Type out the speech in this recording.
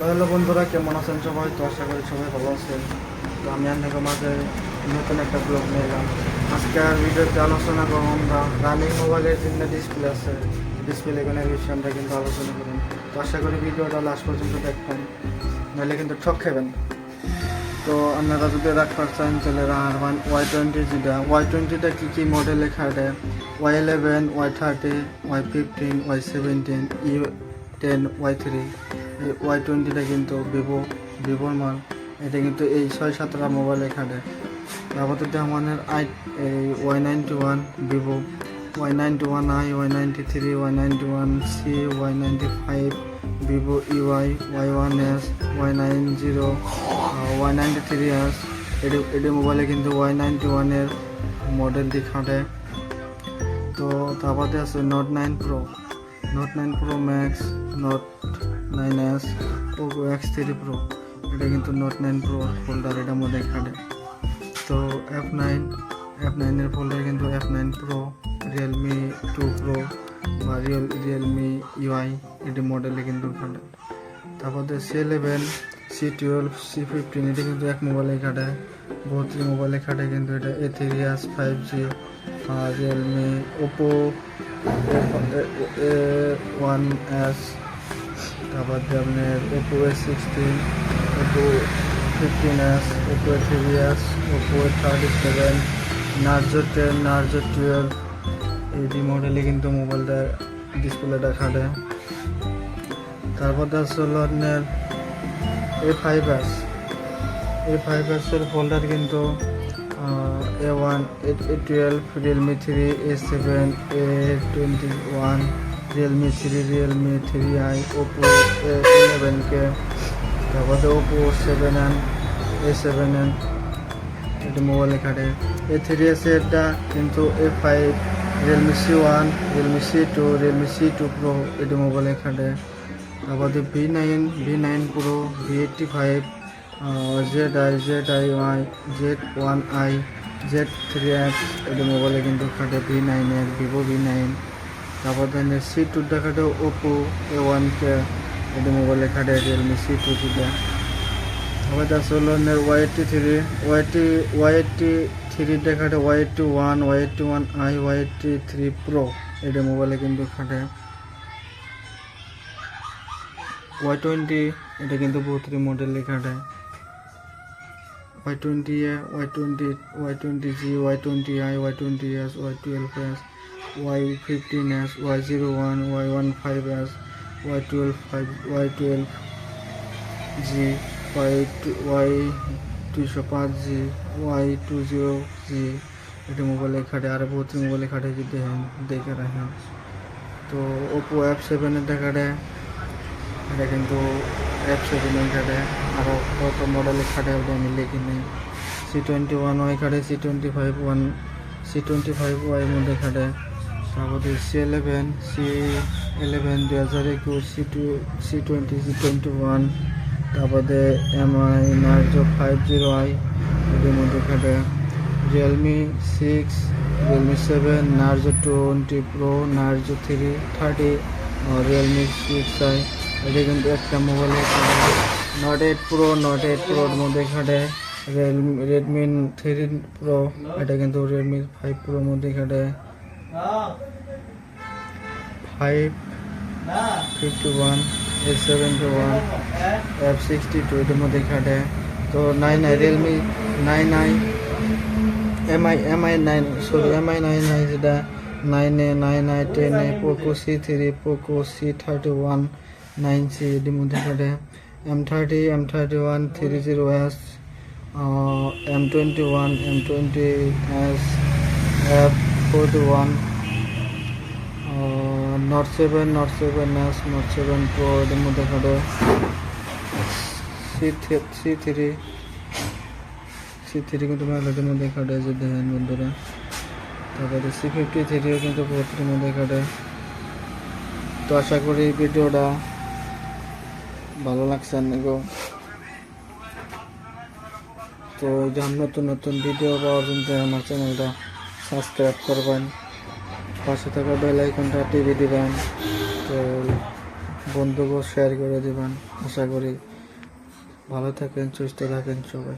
Hello বন্ধুরা, কেমন আছেন সবাই? তো আশা করি সবাই ভালো আছেন। তো আমি আপনাদের মাঝে নতুন একটা ব্লগ নিয়ে এলাম। আজকের ভিডিওতে আলোচনা করব আমরা রানিং মোবাইলের জন্য ডিসপ্লে আছে, ডিসপ্লে এখানে বিষয়ে আমরা কিন্তু আলোচনা করব। তো আশা করি ভিডিওটা লাস্ট পর্যন্ত দেখবেন, নাহলে কিন্তু ঠক খাবেন। তো আপনারা যদি রাখতে চান তাহলে Y20 যেটা Y20টা কী কী মডেল লেখা দেয়, Y11, Y30, Y15, Y17, E10, Y3। এই Y20টা কিন্তু ভিভোর মাল। এটা কিন্তু এই 6-7টা মোবাইল এখানে। তারপরে আমাদের এই Y91 Vivo, Y91i, Y93, Y91c, Y95 Vivo EY, Y1s, Y90, Y93s। এটি মোবাইলে কিন্তু Y91-এর মডেলটি খাটে। তো তারপরে আছে note 9 pro, note 9 pro max, note 9s, Poco X3 pro. এটা কিন্তু নোট 9 প্রো ফোল্ডার এটার মধ্যে খাটে। তো F9-এর ফোল্ডার কিন্তু F9 প্রো, রিয়েলমি 2 প্রো বা রিয়েলমি UI এটি মডেলে কিন্তু খাটে। তারপরে C11, C12, C15 এটা কিন্তু এক মোবাইলে খাটে, বহুত মোবাইলে খাটে কিন্তু এটা A3s 5G। আর রিয়েলমি ওপো A1s, তারপর আপনার Oppo A16, Oppo 15s, Oppo A3s, Oppo A37, Narzo 10, Narzo 12 এই মডেলে কিন্তু মোবাইলটা ডিসপ্লেটা খাটে। তারপর হলো আপনার A5s এর ফোল্ডার কিন্তু A1, A12, Realme 3, A7, A21, Realme 3, Realme 3i, Oppo A11k, তারপরে ওপো A7n এটি মোবাইলে খাটে। A3s এরটা কিন্তু A5, Realme C1, Realme C2, Realme C2 pro এটি মোবাইলে খাটে। তারপরে V9 pro, V85, ZI, Z1i, Z3x এটি মোবাইলে কিন্তু খাটে V9-এর, ভিভো V9। তারপরে C2টা খাটে ওপো A1k এটি মোবাইলে খাটে রিয়েলমি C2 যেটা। তারপরে হলো Y83টা খাটে Y81, Y81i, Y83 প্রো এটি মোবাইলে কিন্তু খাটে। Y20 এটা কিন্তু 32 মডেল খাটে। Y20, Y20G, Y20i, Y20s, Y12s, Y15s, Y01, Y15s, Y12G, Y205G, Y20G এটা মোবাইলে খাটে। আর 32 মোবাইলে খাটে যদি দেখে রাখেন। তো ওপো F7-এর খাটে, এটা কিন্তু F7-এর খাটে। আরও কত মডেলের খাটে ওটা আমি লিখি নেই। C21y খাটে, C25y মধ্যে খাটে। তারপরে C11 2021, C20, C21, তারপরে MI নার্জো 50i এদের মধ্যে খাটে। Realme 6, Realme 7, Narzo 20 pro, Narzo 30, Realme 6i এটা কিন্তু একটা মোবাইলে নোট 8 প্রোর মধ্যে খাটে। রেডমি 3 প্রো এটা কিন্তু রেডমি 5 প্রোর মধ্যে খাটে। 551, A71, F62 এটার মধ্যে খাটে। তো রিয়েলমি 9i, MI9i যেটা 9a, 9i, 10a, Poco C3, Poco C31, 9c এটির মধ্যে খাটে। M31, 30s, M21, M20s, F41, Note 7, Note 7s, Note 7 Pro এটির মধ্যে খাটে। C3 কিন্তু মেলাটির মধ্যে খাটে যে দেখেন বন্ধুরা। তারপরে C53ও কিন্তু 32 মধ্যে খাটে। তো আশা করি ভিডিওটা ভালো লাগছে গো। তো যখন নতুন ভিডিও পাওয়ার জন্য আমার চ্যানেলটা সাবস্ক্রাইব করবেন, পাশে থাকা বেল আইকনটা টিপে দিবেন। তো বন্ধুকেও শেয়ার করে দেবেন। আশা করি ভালো থাকেন, সুস্থ থাকেন সবাই।